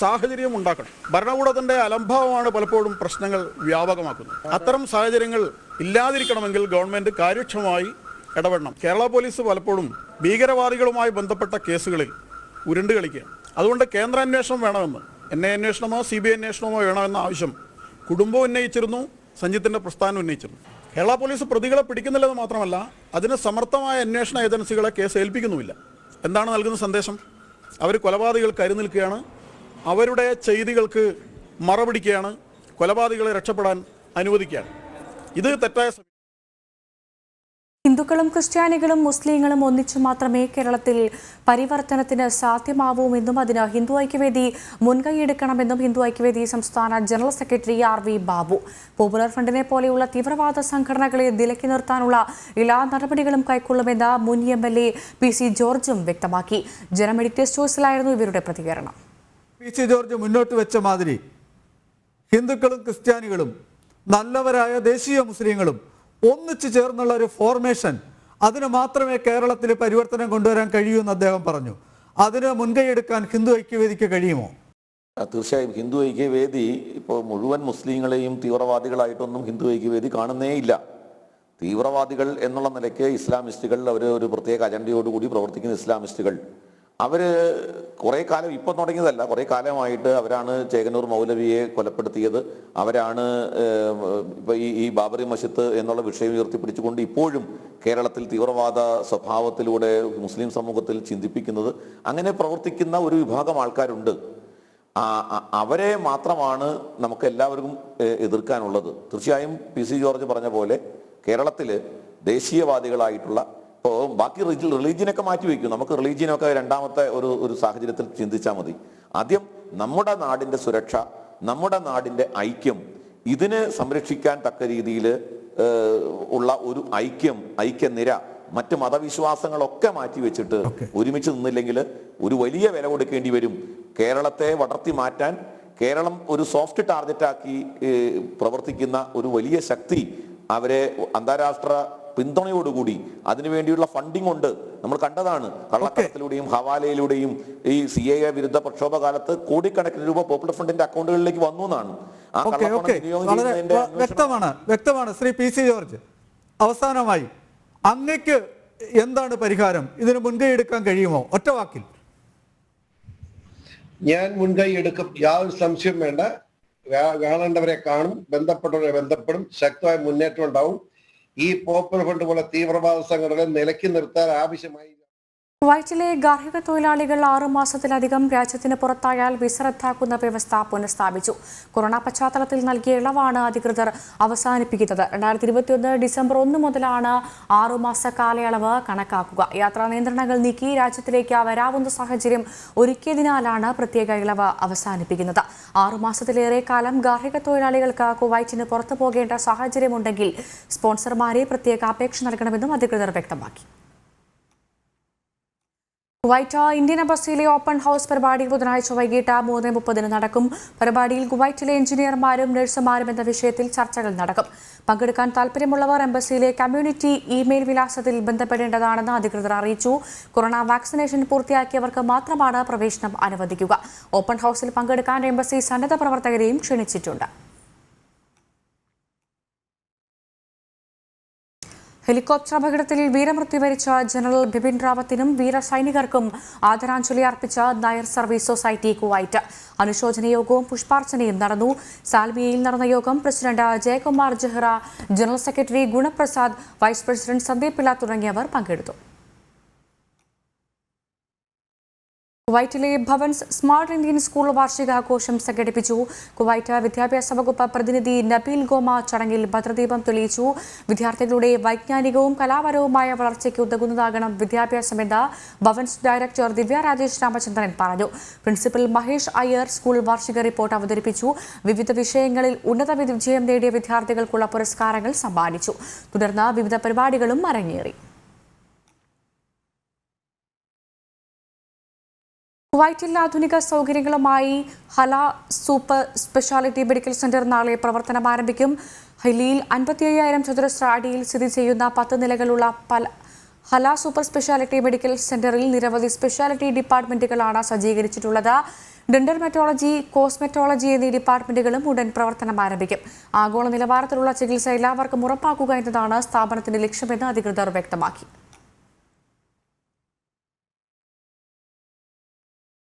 സാഹചര്യം ഉണ്ടാക്കണം. ഭരണകൂടത്തിന്റെ അലംഭാവമാണ് പലപ്പോഴും പ്രശ്നങ്ങൾ വ്യാപകമാക്കുന്നത്. അത്തരം സാഹചര്യങ്ങൾ ഇല്ലാതിരിക്കണമെങ്കിൽ ഗവൺമെന്റ് കാര്യക്ഷമമായി ഇടപെടണം. കേരള പോലീസ് പലപ്പോഴും ഭീകരവാദികളുമായി ബന്ധപ്പെട്ട കേസുകളിൽ ഉരുണ്ട് കളിക്കുകയാണ്. അതുകൊണ്ട് കേന്ദ്ര അന്വേഷണം വേണമെന്ന്, NIA അന്വേഷണമോ CBI അന്വേഷണമോ വേണമെന്ന ആവശ്യം കുടുംബം ഉന്നയിച്ചിരുന്നു, സഞ്ജിത്തിന്റെ പ്രസ്ഥാനം ഉന്നയിച്ചിരുന്നു. കേരള പോലീസ് പ്രതികളെ പിടിക്കുന്നില്ലെന്ന് മാത്രമല്ല, അതിന് സമർത്ഥമായ അന്വേഷണ ഏജൻസികളെ കേസ് ഏൽപ്പിക്കുന്നുമില്ല. എന്താണ് നൽകുന്ന സന്ദേശം? അവർ കൊലപാതകികൾ കരുനിൽക്കുകയാണ്, അവരുടെ ചെയ്തികൾക്ക് മറപിടിക്കുകയാണ്, കൊലപാതകളെ രക്ഷപ്പെടാൻ അനുവദിക്കുകയാണ്. ഇത് തെറ്റായ ഹിന്ദുക്കളും ക്രിസ്ത്യാനികളും മുസ്ലിങ്ങളും ഒന്നിച്ചു മാത്രമേ കേരളത്തിൽ പരിവർത്തനത്തിന് സാധ്യമാവൂമെന്നും അതിന് ഹിന്ദു ഐക്യവേദി മുൻകൈയെടുക്കണമെന്നും ഹിന്ദു ഐക്യവേദി സംസ്ഥാന general secretary RV Babu popular ഫ്രണ്ടിനെ പോലെയുള്ള തീവ്രവാദ സംഘടനകളെ വിലക്കി നിർത്താനുള്ള എല്ലാ നടപടികളും കൈക്കൊള്ളുമെന്ന് മുൻ MLA PC ജോർജും വ്യക്തമാക്കി. ജനം എഡിറ്റേഴ്സ് ചോയ്സിലായിരുന്നു ഇവരുടെ പ്രതികരണം. PC ജോർജ് മുന്നോട്ട് വെച്ച മാതിരി ഹിന്ദുക്കളും ക്രിസ്ത്യാനികളും നല്ലവരായ ദേശീയ മുസ്ലിങ്ങളും ഒന്നിച്ചു ചേർന്നുള്ള ഒരു ഫോർമേഷൻ, അതിന് മാത്രമേ കേരളത്തിൽ പരിവർത്തനം കൊണ്ടുവരാൻ കഴിയൂ എന്ന് അദ്ദേഹം പറഞ്ഞു. അതിന് മുൻകൈയെടുക്കാൻ ഹിന്ദു ഐക്യവേദിക്ക് കഴിയുമോ? തീർച്ചയായും ഹിന്ദു ഐക്യവേദി ഇപ്പോൾ മുഴുവൻ മുസ്ലിങ്ങളെയും തീവ്രവാദികളായിട്ടൊന്നും ഹിന്ദു ഐക്യവേദി കാണുന്നേയില്ല. തീവ്രവാദികൾ എന്നുള്ള നിലയ്ക്ക് ഇസ്ലാമിസ്റ്റുകൾ, അവർ ഒരു പ്രത്യേക അജണ്ടയോടുകൂടി പ്രവർത്തിക്കുന്ന ഇസ്ലാമിസ്റ്റുകൾ, അവർ കുറേ കാലം ഇപ്പം തുടങ്ങിയതല്ല, കുറേ കാലമായിട്ട് അവരാണ് ചേകന്നൂർ മൗലവിയെ കൊലപ്പെടുത്തിയത്, അവരാണ് ഈ ബാബറി മസ്ജിദ് എന്നുള്ള വിഷയം ഉയർത്തിപ്പിടിച്ചുകൊണ്ട് ഇപ്പോഴും കേരളത്തിൽ തീവ്രവാദ സ്വഭാവത്തിലൂടെ മുസ്ലിം സമൂഹത്തിൽ ചിന്തിപ്പിക്കുന്നത്. അങ്ങനെ പ്രവർത്തിക്കുന്ന ഒരു വിഭാഗം ആൾക്കാരുണ്ട്. അവരെ മാത്രമാണ് നമുക്ക് എല്ലാവർക്കും എതിർക്കാനുള്ളത്. തീർച്ചയായും PC ജോർജ് പറഞ്ഞ പോലെ കേരളത്തിൽ ദേശീയവാദികളായിട്ടുള്ള, ഇപ്പോൾ ബാക്കി റിലീജിയനൊക്കെ മാറ്റി വയ്ക്കും, നമുക്ക് റിലീജിയനൊക്കെ രണ്ടാമത്തെ ഒരു സാഹചര്യത്തിൽ ചിന്തിച്ചാൽ മതി. ആദ്യം നമ്മുടെ നാടിൻ്റെ സുരക്ഷ, നമ്മുടെ നാടിൻ്റെ ഐക്യം, ഇതിന് സംരക്ഷിക്കാൻ തക്ക രീതിയിൽ ഉള്ള ഒരു ഐക്യനിര, മറ്റ് മതവിശ്വാസങ്ങളൊക്കെ മാറ്റി വെച്ചിട്ട് ഒരുമിച്ച് നിന്നില്ലെങ്കിൽ ഒരു വലിയ വില കൊടുക്കേണ്ടി വരും. കേരളത്തെ വളർത്തി മാറ്റാൻ കേരളം ഒരു സോഫ്റ്റ് ടാർഗറ്റാക്കി പ്രവർത്തിക്കുന്ന ഒരു വലിയ ശക്തി, അവരെ അന്താരാഷ്ട്ര പിന്തുണയോടുകൂടി അതിനുവേണ്ടിയുള്ള ഫണ്ടിങ് ഉണ്ട്. നമ്മൾ കണ്ടതാണ്, കള്ളക്കടത്തിലൂടെയും ഹവാലയിലൂടെയും ഈ CAA വിരുദ്ധ പ്രക്ഷോഭ കാലത്ത് കോടിക്കണക്കിന് രൂപ പോപ്പുലർ ഫ്രണ്ടിന്റെ അക്കൗണ്ടുകളിലേക്ക് വന്നു എന്നാണ്. വ്യക്തമാണ് ശ്രീ PC ജോർജ്. അവസാനമായി അങ്ങക്ക് എന്താണ് പരിഹാരം? ഇതിന് മുൻകൈ എടുക്കാൻ കഴിയുമോ? ഒറ്റ വാക്കിൽ. ഞാൻ മുൻകൈ എടുക്കും, യാതൊരു സംശയം വേണ്ട. കാണേണ്ടവരെ കാണും, ബന്ധപ്പെട്ടവരെ ബന്ധപ്പെടും, ശക്തമായ മുന്നേറ്റം ഉണ്ടാവും. ഈ പോപ്പുലർ ഫ്രണ്ട് പോലെ തീവ്രവാദ സംഘടനകളെ നിലയ്ക്ക് നിർത്താൻ ആവശ്യമായി. കുവൈറ്റിലെ ഗാർഹിക തൊഴിലാളികൾ 6 മാസത്തിലധികം രാജ്യത്തിന് പുറത്തായാൽ വിസ റദ്ദാക്കുന്ന വ്യവസ്ഥ പുനഃസ്ഥാപിച്ചു. കൊറോണ പശ്ചാത്തലത്തിൽ നൽകിയ ഇളവാണ് അധികൃതർ അവസാനിപ്പിക്കുന്നത്. 2021 ഡിസംബർ 1 മുതലാണ് 6 മാസ കാലയളവ് കണക്കാക്കുക. യാത്രാ നിയന്ത്രണങ്ങൾ നീക്കി രാജ്യത്തിലേക്ക് വരാവുന്ന സാഹചര്യം ഒരുക്കിയതിനാലാണ് പ്രത്യേക ഇളവ് അവസാനിപ്പിക്കുന്നത്. 6 മാസത്തിലേറെ കാലം ഗാർഹിക തൊഴിലാളികൾക്ക് കുവൈറ്റിന് പുറത്തു പോകേണ്ട സാഹചര്യമുണ്ടെങ്കിൽ സ്പോൺസർമാരെ പ്രത്യേക അപേക്ഷ നൽകണമെന്നും അധികൃതർ വ്യക്തമാക്കി. കുവൈറ്റ് ഇന്ത്യൻ എംബസിയിലെ ഓപ്പൺ ഹൗസ് പരിപാടി ബുധനാഴ്ച വൈകിട്ട് 3:30 നടക്കും. പരിപാടിയിൽ കുവൈറ്റിലെ എഞ്ചിനീയർമാരും നഴ്സുമാരും എന്ന വിഷയത്തിൽ ചർച്ചകൾ നടക്കും. പങ്കെടുക്കാൻ താൽപ്പര്യമുള്ളവർ എംബസിയിലെ കമ്മ്യൂണിറ്റി ഇമെയിൽ വിലാസത്തിൽ ബന്ധപ്പെടേണ്ടതാണെന്ന് അധികൃതർ അറിയിച്ചു. കൊറോണ വാക്സിനേഷൻ പൂർത്തിയാക്കിയവർക്ക് മാത്രമാണ് പ്രവേശനം അനുവദിക്കുക. ഓപ്പൺ ഹൗസിൽ പങ്കെടുക്കാൻ എംബസി സന്നദ്ധ പ്രവർത്തകരെയും ക്ഷണിച്ചിട്ടുണ്ട്. ഹെലികോപ്റ്റർ അപകടത്തിൽ വീരമൃത്യു വരിച്ച ജനറൽ ബിപിൻ റാവത്തിനും വീരസൈനികർക്കും ആദരാഞ്ജലി അർപ്പിച്ച നായർ സർവീസ് സൊസൈറ്റി കുവൈറ്റ്. അനുശോചന യോഗവും പുഷ്പാർച്ചനയും നടന്നു. സാൽമിയയിൽ നടന്ന യോഗം president Jayakumar Jehra, general secretary Gunaprasad, vice president Sandeep Pillai തുടങ്ങിയവർ പങ്കെടുത്തു. കുവൈറ്റിലെ ഭവൻസ് സ്മാർട്ട് ഇന്ത്യൻ സ്കൂൾ വാർഷികാഘോഷം സംഘടിപ്പിച്ചു. കുവൈറ്റ് വിദ്യാഭ്യാസ വകുപ്പ് പ്രതിനിധി നബീൽ ഗോമ ചടങ്ങിൽ ഭദ്രദീപം തെളിയിച്ചു. വിദ്യാർത്ഥികളുടെ വൈജ്ഞാനികവും കലാപരവുമായ വളർച്ചയ്ക്ക് ഉതകുന്നതാകണം വിദ്യാഭ്യാസമെന്ന് ഭവൻസ് ഡയറക്ടർ ദിവ്യ രാജേഷ് രാമചന്ദ്രൻ പറഞ്ഞു. പ്രിൻസിപ്പൽ മഹേഷ് അയ്യർ സ്കൂൾ വാർഷിക റിപ്പോർട്ട് അവതരിപ്പിച്ചു. വിവിധ വിഷയങ്ങളിൽ ഉന്നത വിജയം നേടിയ വിദ്യാർത്ഥികൾക്കുള്ള പുരസ്കാരങ്ങൾ സമ്മാനിച്ചു. തുടർന്ന് വിവിധ പരിപാടികളും അരങ്ങേറി. കുവൈറ്റിൽ ആധുനിക സൗകര്യങ്ങളുമായി Hala super speciality medical centre നാളെ പ്രവർത്തനം ആരംഭിക്കും. ഹലിയിൽ 55,000 ചതുരശ്ര അടിയിൽ സ്ഥിതി ചെയ്യുന്ന 10 നിലകളുള്ള ഹല സൂപ്പർ സ്പെഷ്യാലിറ്റി മെഡിക്കൽ സെന്ററിൽ നിരവധി സ്പെഷ്യാലിറ്റി ഡിപ്പാർട്ട്മെന്റുകളാണ് സജ്ജീകരിച്ചിട്ടുള്ളത്. ഡെന്റൽമെറ്റോളജി, കോസ്മെറ്റോളജി എന്നീ ഡിപ്പാർട്ട്മെന്റുകളും ഉടൻ പ്രവർത്തനം ആരംഭിക്കും. ആഗോള നിലവാരത്തിലുള്ള ചികിത്സ എല്ലാവർക്കും ഉറപ്പാക്കുക എന്നതാണ് സ്ഥാപനത്തിന്റെ ലക്ഷ്യമെന്ന് അധികൃതർ വ്യക്തമാക്കി.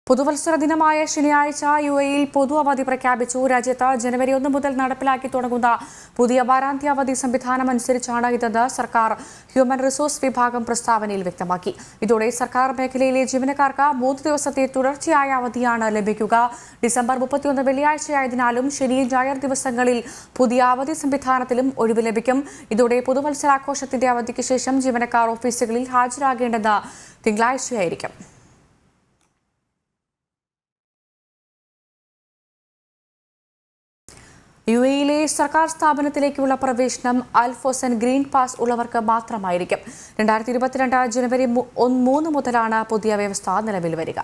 പുതുവത്സര ദിനമായ ശനിയാഴ്ച UAE-യിൽ പൊതു അവധി പ്രഖ്യാപിച്ചു. രാജ്യത്ത് ജനുവരി 1 മുതൽ നടപ്പിലാക്കി തുടങ്ങുന്ന പുതിയ വാരാന്ത്യാവധി സംവിധാനം അനുസരിച്ചാണ് ഇതെന്ന് സർക്കാർ ഹ്യൂമൻ റിസോഴ്സ് വിഭാഗം പ്രസ്താവനയിൽ വ്യക്തമാക്കി. ഇതോടെ സർക്കാർ മേഖലയിലെ ജീവനക്കാർക്ക് 3 ദിവസത്തെ തുടർച്ചയായ അവധിയാണ് ലഭിക്കുക. ഡിസംബർ 31 വെള്ളിയാഴ്ചയായതിനാലും ശനി, ഞായർ ദിവസങ്ങളിൽ പുതിയ അവധി സംവിധാനത്തിലും ഒഴിവ് ലഭിക്കും. ഇതോടെ പുതുവത്സരാഘോഷത്തിന്റെ അവധിക്ക് ശേഷം ജീവനക്കാർ ഓഫീസുകളിൽ ഹാജരാകേണ്ടത് തിങ്കളാഴ്ചയായിരിക്കും. UAE-യിലെ സർക്കാർ സ്ഥാപനത്തിലേക്കുള്ള പ്രവേശനം അൽ ഫൊസൻ ഗ്രീൻ പാസ് ഉള്ളവർക്ക് മാത്രമായിരിക്കും. 2022 ജനുവരി 3 മുതലാണ് പുതിയ വ്യവസ്ഥ നിലവിൽ വരിക.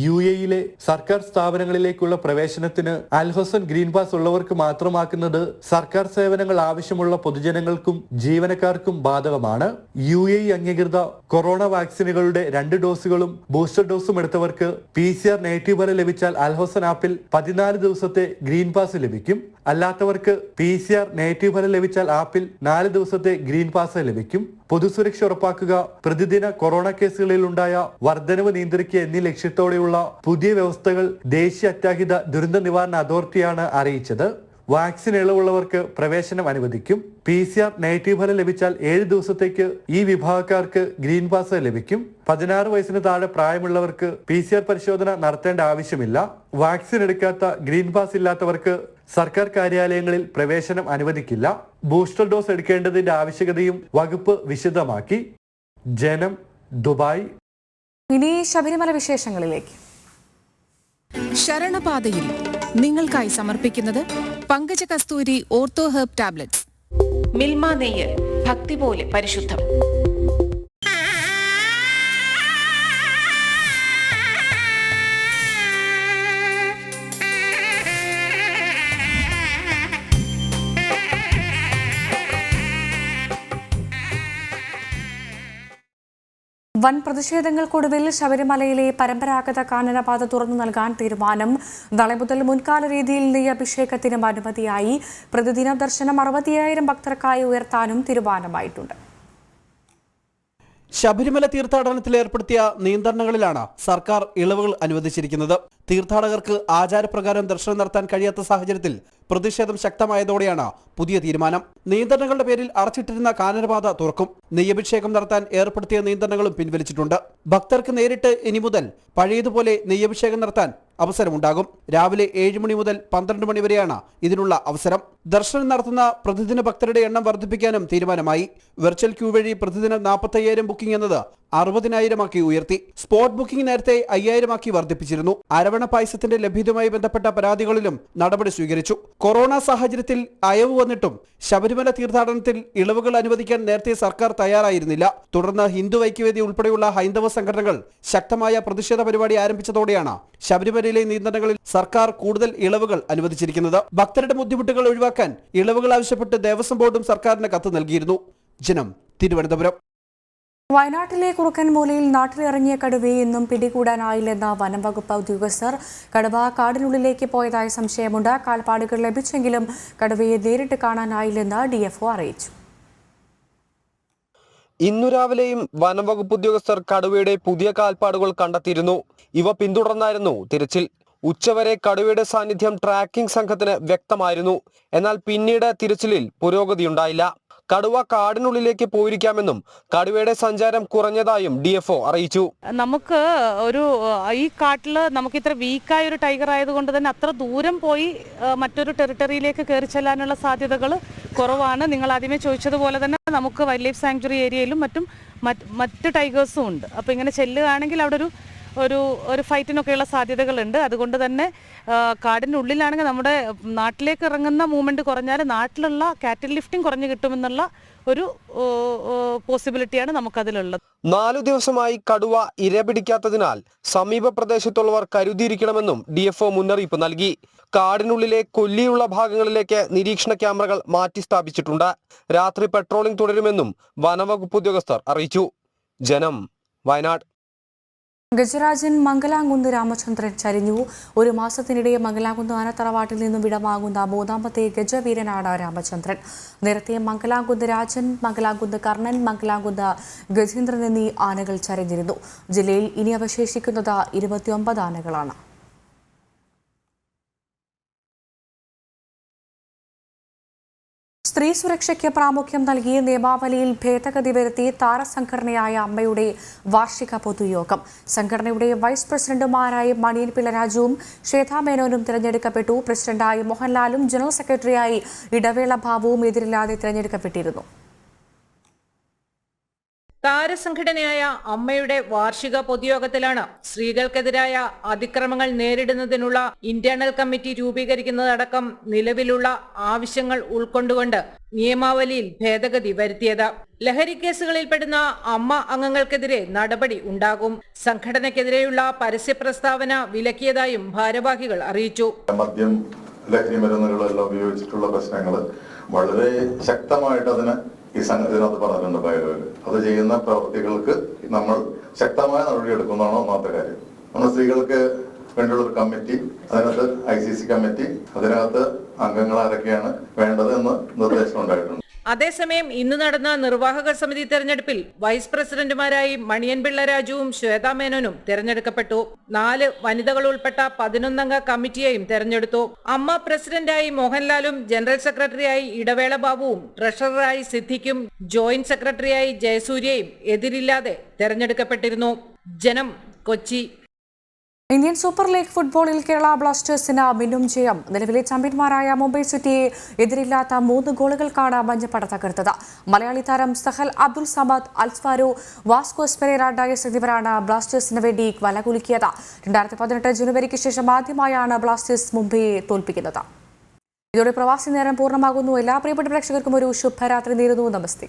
UAE-യിലെ സർക്കാർ സ്ഥാപനങ്ങളിലേക്കുള്ള പ്രവേശനത്തിന് അൽ ഹൊസൻ ഗ്രീൻ പാസ് ഉള്ളവർക്ക് മാത്രമാക്കുന്നത് സർക്കാർ സേവനങ്ങൾ ആവശ്യമുള്ള പൊതുജനങ്ങൾക്കും ജീവനക്കാർക്കും ബാധകമാണ്. UAE അംഗീകൃത കൊറോണ വാക്സിനുകളുടെ 2 ഡോസുകളും ബൂസ്റ്റർ ഡോസും എടുത്തവർക്ക് PCR നെഗറ്റീവ് ഫലം ലഭിച്ചാൽ അൽ ഹൊസൻ ആപ്പിൽ 14 ദിവസത്തെ ഗ്രീൻ പാസ് ലഭിക്കും. അല്ലാത്തവർക്ക് PCR നെഗറ്റീവ് ഫലം ലഭിച്ചാൽ ആപ്പിൽ 4 ദിവസത്തെ ഗ്രീൻ പാസ് ലഭിക്കും. പൊതുസുരക്ഷ ഉറപ്പാക്കുക, പ്രതിദിന കൊറോണ കേസുകളിൽ ഉണ്ടായ വർധനവ് നിയന്ത്രിക്കുക എന്നീ ലക്ഷ്യത്തോടെയുള്ള പുതിയ വ്യവസ്ഥകൾ ദേശീയ അത്യാഹിത ദുരന്ത നിവാരണ അതോറിറ്റിയാണ് അറിയിച്ചത്. വാക്സിൻ ഇളവുള്ളവർക്ക് പ്രവേശനം അനുവദിക്കും. PCR നെഗറ്റീവ് ഫലം ലഭിച്ചാൽ 7 ദിവസത്തേക്ക് ഈ വിഭാഗക്കാർക്ക് ഗ്രീൻ പാസ് ലഭിക്കും. 16 വയസ്സിന് താഴെ പ്രായമുള്ളവർക്ക് PCR പരിശോധന നടത്തേണ്ട ആവശ്യമില്ല. വാക്സിൻ എടുക്കാത്ത ഗ്രീൻ പാസ് ഇല്ലാത്തവർക്ക് സർക്കാർ കാര്യാലയങ്ങളിൽ പ്രവേശനം അനുവദിക്കില്ല. ബൂസ്റ്റർ ഡോസ് എടുക്കേണ്ടതിന്റെ ആവശ്യകതയും വകുപ്പ് വിശദമാക്കി. ജനം, ദുബായ്. ഇനി ശബരിമല വിശേഷങ്ങളിലേക്ക്. ശരണപാതയിൽ നിങ്ങൾക്കായി സമർപ്പിക്കുന്നത് പങ്കജ കസ്തൂരി ഓർത്തോ ഹെർബ് ടാബ്ലറ്റ്സ്. മിൽമ നെയ്യ്, ഭക്തി പോലെ പരിശുദ്ധം. വൻ പ്രതിഷേധങ്ങൾക്കൊടുവിൽ ശബരിമലയിലെ പരമ്പരാഗത കാനനപാത തുറന്നു നൽകാൻ തീരുമാനം. നാളെ മുതൽ മുൻകാല രീതിയിൽ നെയ്യഭിഷേകത്തിനും അനുമതിയായി. പ്രതിദിന ദർശനം 60,000 ഭക്തർക്കായി ഉയർത്താനും തീരുമാനമായിട്ടുണ്ട്. ശബരിമല തീർത്ഥാടനത്തിൽ ഏർപ്പെടുത്തിയ നിയന്ത്രണങ്ങളിലാണ് സർക്കാർ ഇളവുകൾ അനുവദിച്ചിരിക്കുന്നത്. തീർത്ഥാടകർക്ക് ആചാരപ്രകാരം ദർശനം നടത്താൻ കഴിയാത്ത സാഹചര്യത്തിൽ പ്രതിഷേധം ശക്തമായതോടെയാണ് പുതിയ തീരുമാനം. നിയന്ത്രണങ്ങളുടെ പേരിൽ അടച്ചിട്ടിരുന്ന കാനനപാത തുറക്കും. നെയ്യഭിഷേകം നടത്താൻ ഏർപ്പെടുത്തിയ നിയന്ത്രണങ്ങളും പിൻവലിച്ചിട്ടുണ്ട്. ഭക്തർക്ക് നേരിട്ട് ഇനി മുതൽ പഴയതുപോലെ നെയ്യഭിഷേകം നടത്താൻ അവസരമുണ്ടാകും. രാവിലെ 7 മണി മുതൽ 12 മണി വരെയാണ് ഇതിനുള്ള അവസരം. ദർശനം നടത്തുന്ന പ്രതിദിന ഭക്തരുടെ എണ്ണം വർദ്ധിപ്പിക്കാനും തീരുമാനമായി. വെർച്വൽ ക്യൂ വഴി പ്രതിദിനം 45,000 ബുക്കിംഗ് എന്നത് 60,000 ഉയർത്തി. സ്പോട്ട് ബുക്കിംഗ് നേരത്തെ 5,000 വർദ്ധിപ്പിച്ചിരുന്നു. അരവണ പായസത്തിന്റെ ലഭ്യതയുമായി ബന്ധപ്പെട്ട പരാതികളിലും നടപടി സ്വീകരിച്ചു. കൊറോണ സാഹചര്യത്തിൽ അയവ് വന്നിട്ടും ശബരിമല തീർത്ഥാടനത്തിൽ ഇളവുകൾ അനുവദിക്കാൻ നേരത്തെ സർക്കാർ തയ്യാറായിരുന്നില്ല. തുടർന്ന് ഹിന്ദു ഐക്യവേദി ഉൾപ്പെടെയുള്ള ഹൈന്ദവ സംഘടനകൾ ശക്തമായ പ്രതിഷേധ പരിപാടി ആരംഭിച്ചതോടെയാണ് ശബരിമലയിലെ നിയന്ത്രണങ്ങളിൽ സർക്കാർ കൂടുതൽ ഇളവുകൾ അനുവദിച്ചിരിക്കുന്നത്. ഭക്തരുടെ ബുദ്ധിമുട്ടുകൾ ഒഴിവാക്കാൻ ഇളവുകൾ ആവശ്യപ്പെട്ട് ദേവസ്വം ബോർഡും സർക്കാരിന് കത്ത് നൽകിയിരുന്നു. ജനം, തിരുവനന്തപുരം. വയനാട്ടിലെ കുറുക്കൻമൂലയിൽ നാട്ടിലിറങ്ങിയ കടുവയെ ഇന്നും പിടികൂടാനായില്ലെന്ന് വനം വകുപ്പ് ഉദ്യോഗസ്ഥർ. കടുവ കാടിനുള്ളിലേക്ക് പോയതായി സംശയമുണ്ട്. കാൽപ്പാടുകൾ ലഭിച്ചെങ്കിലും കടുവയെ നേരിട്ട് കാണാനായില്ലെന്ന് DFO അറിയിച്ചു. ഇന്നു രാവിലെയും വനം വകുപ്പ് ഉദ്യോഗസ്ഥർ കടുവയുടെ പുതിയ കാൽപ്പാടുകൾ കണ്ടെത്തിയിരുന്നു. ഇവ പിന്തുടർന്നായിരുന്നു തിരച്ചിൽ. ഉച്ചവരെ കടുവയുടെ സാന്നിധ്യം ട്രാക്കിംഗ് സംഘത്തിന് വ്യക്തമായിരുന്നു. എന്നാൽ പിന്നീട് തിരച്ചിലിൽ പുരോഗതിയുണ്ടായില്ല. കടുവ കാടിനുള്ളിലേക്ക് പോയിരിക്കാമെന്നും കടുവയുടെ സഞ്ചാരം കുറഞ്ഞതായും DFO അറിയിച്ചു. നമുക്ക് ഈ കാട്ടിൽ നമുക്ക് ഇത്ര വീക്കായ ഒരു ടൈഗർ ആയതുകൊണ്ട് തന്നെ അത്ര ദൂരം പോയി മറ്റൊരു ടെറിട്ടറിയിലേക്ക് കയറി ചെല്ലാനുള്ള സാധ്യതകൾ കുറവാണ്. നിങ്ങൾ ആദ്യമേ ചോദിച്ചതുപോലെ തന്നെ നമുക്ക് വൈൽഡ് ലൈഫ് സാങ്ച്വറി ഏരിയയിലും മറ്റ് ടൈഗേഴ്സും ഉണ്ട്. അപ്പോൾ ഇങ്ങനെ ചെല്ലുകയാണെങ്കിൽ അവിടെ ഒരു ഫൈറ്റിനൊക്കെയുള്ള സാധ്യതകളുണ്ട്. അതുകൊണ്ട് തന്നെ കാടിനുള്ളിലാണെങ്കിൽ നമ്മുടെ നാട്ടിലേക്ക് ഇറങ്ങുന്ന മൂവ്മെൻറ്റ് കുറഞ്ഞാൽ നാട്ടിലുള്ള കാറ്റിൽ ലിഫ്റ്റിംഗ് കുറഞ്ഞു കിട്ടുമെന്നുള്ള ഒരു പോസിബിലിറ്റിയാണ് നമുക്കതിലുള്ളത്. 4 ദിവസമായി കടുവ ഇരപിടിക്കാത്തതിനാൽ സമീപ പ്രദേശത്തുള്ളവർ കരുതിയിരിക്കണമെന്നും DFO മുന്നറിയിപ്പ് നൽകി. കാടിനുള്ളിലെ കൊല്ലിയുള്ള ഭാഗങ്ങളിലേക്ക് നിരീക്ഷണ ക്യാമറകൾ മാറ്റി സ്ഥാപിച്ചിട്ടുണ്ട്. രാത്രി പെട്രോളിംഗ് തുടരുമെന്നും വനംവകുപ്പ് ഉദ്യോഗസ്ഥർ അറിയിച്ചു. ജനം, വയനാട്. ഗജരാജൻ മംഗലാംകുന്ന് രാമചന്ദ്രൻ ചരിഞ്ഞു. ഒരു മാസത്തിനിടെ മംഗലാംകുന്ന് ആനത്തറവാട്ടിൽ നിന്നും വിടവാങ്ങുന്ന മൂന്നാമത്തെ ഗജവീരനാണ് രാമചന്ദ്രൻ. നേരത്തെ മംഗലാംകുന്ന് രാജൻ, മംഗലാംകുന്ന് കർണൻ, മംഗലാംകുന്ന് ഗജേന്ദ്രൻ എന്നീ ആനകൾ ചരിഞ്ഞിരുന്നു. ജില്ലയിൽ ഇനി അവശേഷിക്കുന്നത് 29 ആനകളാണ്. സ്ത്രീ സുരക്ഷയ്ക്ക് പ്രാമുഖ്യം നൽകി നിയമാവലിയിൽ ഭേദഗതി വരുത്തി താരസംഘടനയായ അമ്മയുടെ വാർഷിക പൊതുയോഗം. സംഘടനയുടെ വൈസ് പ്രസിഡന്റുമാരായി മണിയൻ പിള്ള രാജുവും ശ്വേതാ മേനോനും തിരഞ്ഞെടുക്കപ്പെട്ടു. പ്രസിഡന്റായി മോഹൻലാലും ജനറൽ സെക്രട്ടറിയായി ഇടവേള ബാബുവും എതിരില്ലാതെ തിരഞ്ഞെടുക്കപ്പെട്ടിരുന്നു. താരസംഘടനയായ അമ്മയുടെ വാർഷിക പൊതുയോഗത്തിലാണ് സ്ത്രീകൾക്കെതിരായ അതിക്രമങ്ങൾ നേരിടുന്നതിനുള്ള ഇന്റേണൽ കമ്മിറ്റി രൂപീകരിക്കുന്നതടക്കം നിലവിലുള്ള ആവശ്യങ്ങൾ ഉൾക്കൊണ്ടുകൊണ്ട് നിയമാവലിയിൽ ഭേദഗതി വരുത്തിയത്. ലഹരി കേസുകളിൽപ്പെടുന്ന അമ്മ അംഗങ്ങൾക്കെതിരെ നടപടി ഉണ്ടാകും. സംഘടനയ്ക്കെതിരെയുള്ള പരസ്യ പ്രസ്താവന വിലക്കിയതായും ഭാരവാഹികൾ അറിയിച്ചു. മദ്യം, ലഹരി മരുന്നുകളെല്ലാം ഉപയോഗിച്ചിട്ടുള്ള പ്രശ്നങ്ങൾ വളരെ ശക്തമായിട്ട് അതിന് ഈ സംഘത്തിനകത്ത് പറഞ്ഞിട്ടുണ്ട്. ബയോയിൽ അത് ചെയ്യുന്ന പ്രവൃത്തികൾക്ക് നമ്മൾ ശക്തമായ നടപടി എടുക്കുന്നതാണ് ഒന്നാമത്തെ കാര്യം. നമ്മുടെ സ്ത്രീകൾക്ക് വേണ്ടിയുള്ള ഒരു കമ്മിറ്റി, അതിനകത്ത് ICC കമ്മിറ്റി, അതിനകത്ത് അംഗങ്ങൾ ആരൊക്കെയാണ് വേണ്ടത് എന്ന് നിർദ്ദേശം ഉണ്ടായിട്ടുണ്ട്. അതേസമയം ഇന്ന് നടന്ന നിർവാഹക സമിതി തെരഞ്ഞെടുപ്പിൽ വൈസ് പ്രസിഡന്റുമാരായി മണിയൻ പിള്ള രാജുവും ശ്വേതാ മേനോനും തെരഞ്ഞെടുക്കപ്പെട്ടു. 4 വനിതകൾ ഉൾപ്പെട്ട 11 അംഗ കമ്മിറ്റിയെയും തെരഞ്ഞെടുത്തു. അമ്മ പ്രസിഡന്റായി മോഹൻലാലും ജനറൽ സെക്രട്ടറിയായി ഇടവേള ബാബുവും ട്രഷററായി സിദ്ദിഖും ജോയിന്റ് സെക്രട്ടറിയായി ജയസൂര്യയും എതിരില്ലാതെ തെരഞ്ഞെടുക്കപ്പെട്ടിരുന്നു. ജനം, കൊച്ചി. ഇന്ത്യൻ സൂപ്പർ ലീഗ് ഫുട്ബോളിൽ കേരള ബ്ലാസ്റ്റേഴ്സിന് മിന്നും ജയം. നിലവിലെ ചാമ്പ്യന്മാരായ മുംബൈ സിറ്റിയെ എതിരില്ലാത്ത 3 ഗോളുകൾക്കാണ് മഞ്ഞപ്പട തകർത്തത്. മലയാളി താരം സഹൽ അബ്ദുൾ സമദ്, അൽസ്വാരോ, വാസ്കോസ് പെരേര ഡയസ് എന്നിവരാണ് ബ്ലാസ്റ്റേഴ്സിന് വേണ്ടി വലകുലുക്കിയത്. 2018 ജനുവരിക്ക് ശേഷം ആദ്യമായാണ് ബ്ലാസ്റ്റേഴ്സ് മുംബൈയെ തോൽപ്പിക്കുന്നത്. ഇതോടെ പ്രവാസി നേരം പൂർണ്ണമാകുന്നു. എല്ലാ പ്രിയപ്പെട്ട പ്രേക്ഷകർക്കും ഒരു ശുഭരാത്രി നേരുന്നു. നമസ്തേ.